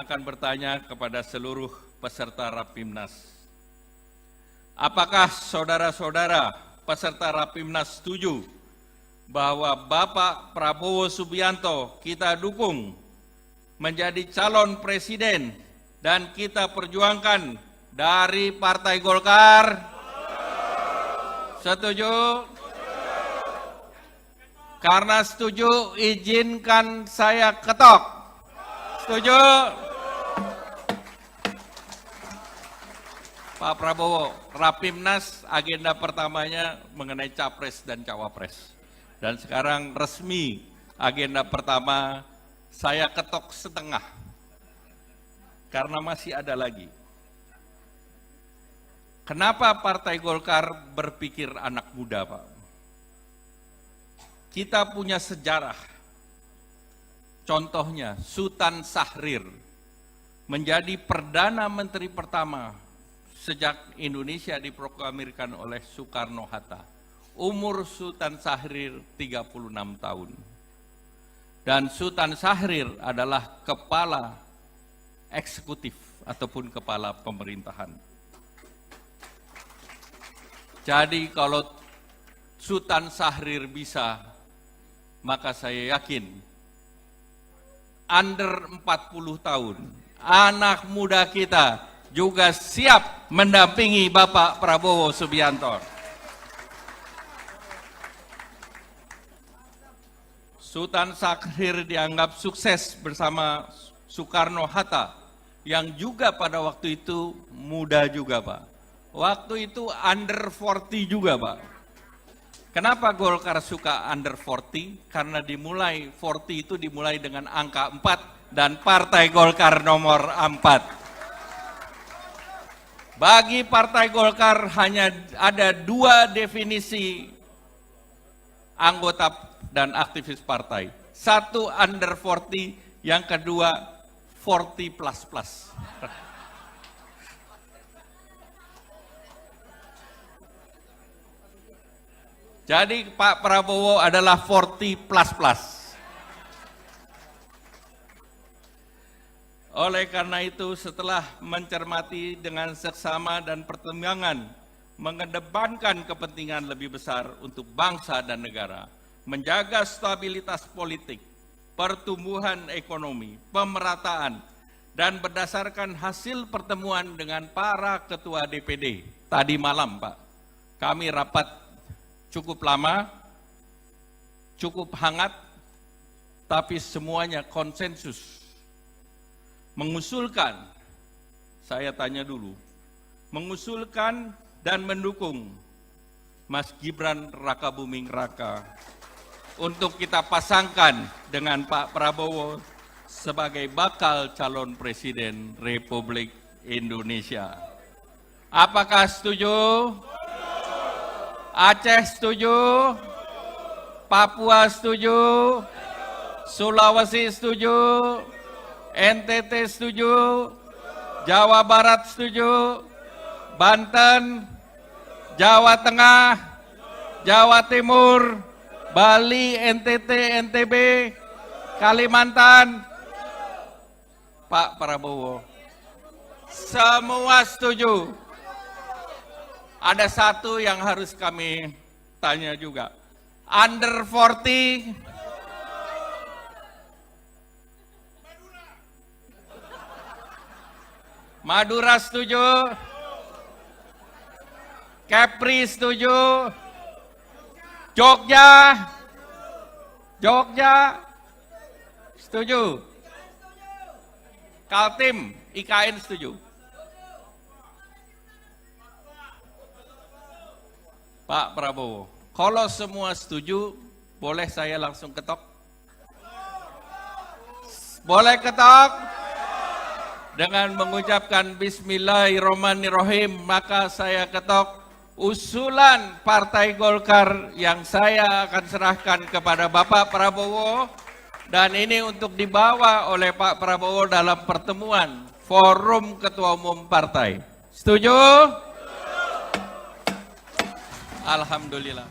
akan bertanya kepada seluruh peserta Rapimnas. Apakah saudara-saudara peserta Rapimnas setuju bahwa Bapak Prabowo Subianto kita dukung menjadi calon presiden dan kita perjuangkan dari Partai Golkar? Setuju? Karena setuju, izinkan saya ketok. Setuju? Pak Prabowo, Rapimnas agenda pertamanya mengenai Capres dan Cawapres. Dan sekarang resmi agenda pertama saya ketok setengah. Karena masih ada lagi. Kenapa Partai Golkar berpikir anak muda, Pak? Kita punya sejarah. Contohnya, Sultan Syahrir menjadi Perdana Menteri pertama sejak Indonesia diproklamirkan oleh Soekarno-Hatta. Umur Sultan Syahrir 36 tahun. Dan Sultan Syahrir adalah kepala eksekutif ataupun kepala pemerintahan. Jadi kalau Sultan Syahrir bisa, maka saya yakin under 40 tahun, anak muda kita juga siap mendampingi Bapak Prabowo Subianto. Sultan Syahrir dianggap sukses bersama Soekarno-Hatta, yang juga pada waktu itu muda juga, Pak. Waktu itu under 40 juga, Pak. Kenapa Golkar suka under 40? Karena dimulai 40 itu dimulai dengan angka 4 dan Partai Golkar nomor 4. Bagi Partai Golkar hanya ada dua definisi anggota dan aktivis partai. Satu under 40, yang kedua 40 plus plus. Jadi Pak Prabowo adalah 40 plus plus. Oleh karena itu, setelah mencermati dengan seksama dan pertimbangan, mengedepankan kepentingan lebih besar untuk bangsa dan negara, menjaga stabilitas politik, pertumbuhan ekonomi, pemerataan, dan berdasarkan hasil pertemuan dengan para ketua DPD. Tadi malam, Pak, kami rapat cukup lama, cukup hangat, tapi semuanya konsensus. Mengusulkan, saya tanya dulu, mengusulkan dan mendukung Mas Gibran Rakabuming Raka untuk kita pasangkan dengan Pak Prabowo sebagai bakal calon presiden Republik Indonesia. Apakah setuju? Aceh setuju? Papua setuju? Sulawesi setuju? NTT setuju? Jawa Barat setuju? Banten? Jawa Tengah? Jawa Timur? Bali, NTT, NTB? Kalimantan? Pak Prabowo, semua setuju. Ada satu yang harus kami tanya juga. Under 40, Madura setuju, Kepri setuju, Jogja setuju, Kaltim, IKN setuju. Pak Prabowo, kalau semua setuju, boleh saya langsung ketok? Boleh ketok? Dengan mengucapkan Bismillahirrahmanirrahim, maka saya ketok usulan Partai Golkar yang saya akan serahkan kepada Bapak Prabowo, dan ini untuk dibawa oleh Pak Prabowo dalam pertemuan Forum Ketua Umum Partai. Setuju? Alhamdulillah.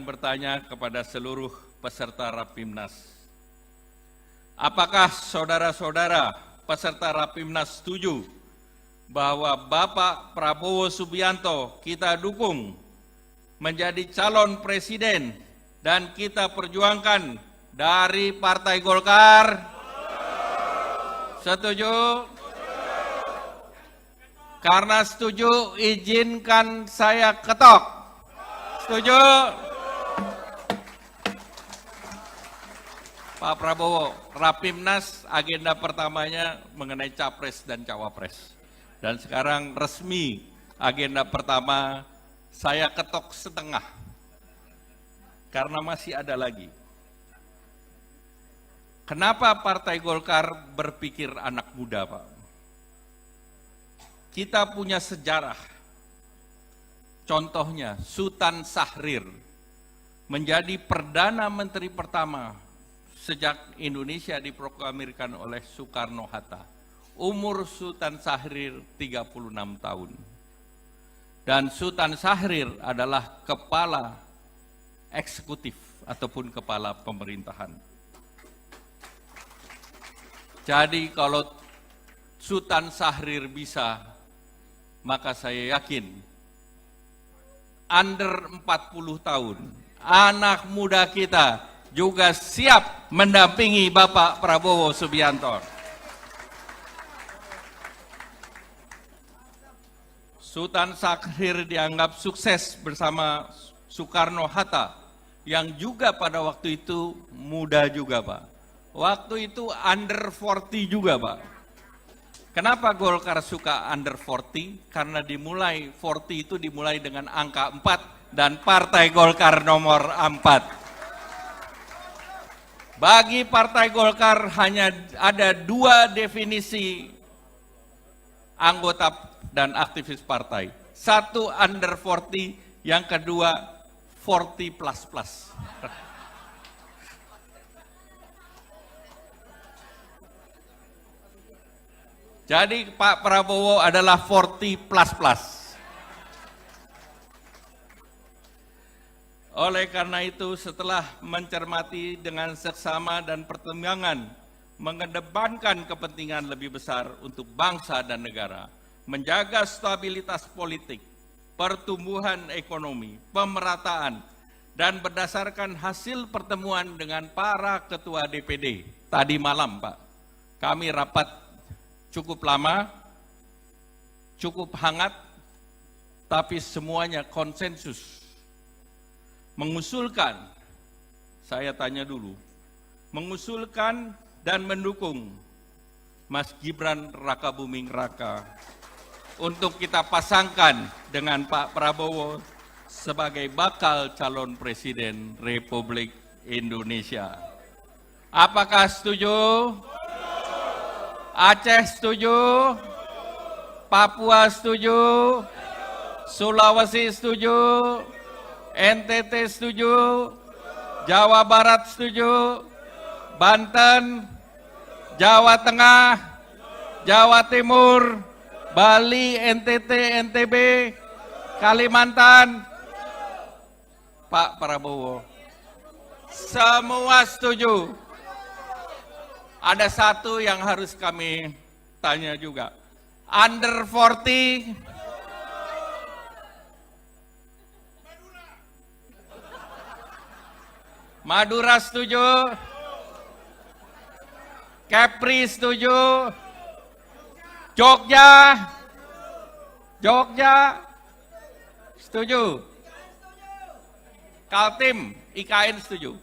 akan bertanya kepada seluruh peserta Rapimnas. Apakah saudara-saudara peserta Rapimnas setuju bahwa Bapak Prabowo Subianto kita dukung menjadi calon presiden dan kita perjuangkan dari Partai Golkar? Setuju? Karena setuju, izinkan saya ketok. Setuju? Pak Prabowo, Rapimnas agenda pertamanya mengenai Capres dan Cawapres. Dan sekarang resmi agenda pertama saya ketok setengah. Karena masih ada lagi. Kenapa Partai Golkar berpikir anak muda, Pak? Kita punya sejarah. Contohnya, Sultan Syahrir menjadi Perdana Menteri pertama sejak Indonesia diproklamirkan oleh Soekarno-Hatta. Umur Sultan Syahrir 36 tahun. Dan Sultan Syahrir adalah kepala eksekutif ataupun kepala pemerintahan. Jadi kalau Sultan Syahrir bisa, maka saya yakin under 40 tahun anak muda kita juga siap mendampingi Bapak Prabowo Subianto. Sultan Syahrir dianggap sukses bersama Soekarno-Hatta yang juga pada waktu itu muda juga, Pak. Waktu itu under 40 juga, Pak. Kenapa Golkar suka under 40? Karena 40 itu dimulai dengan angka 4 dan Partai Golkar nomor 4. Bagi Partai Golkar hanya ada 2 definisi anggota dan aktivis partai. Satu under 40, yang kedua 40++. Jadi Pak Prabowo adalah 40++. Oleh karena itu, setelah mencermati dengan seksama dan pertimbangan, mengedepankan kepentingan lebih besar untuk bangsa dan negara, menjaga stabilitas politik, pertumbuhan ekonomi, pemerataan, dan berdasarkan hasil pertemuan dengan para ketua DPD. Tadi malam, Pak, kami rapat cukup lama, cukup hangat, tapi semuanya konsensus. Mengusulkan, saya tanya dulu, mengusulkan dan mendukung Mas Gibran Rakabuming Raka untuk kita pasangkan dengan Pak Prabowo sebagai bakal calon presiden Republik Indonesia. Apakah setuju? Aceh setuju? Papua setuju? Sulawesi setuju? NTT setuju? Jawa Barat setuju? Banten? Jawa Tengah? Jawa Timur? Bali, NTT, NTB? Kalimantan? Pak Prabowo, semua setuju. Ada satu yang harus kami tanya juga. Under 40, Madura setuju, Kepri setuju, Jogja setuju, Kaltim, IKN setuju.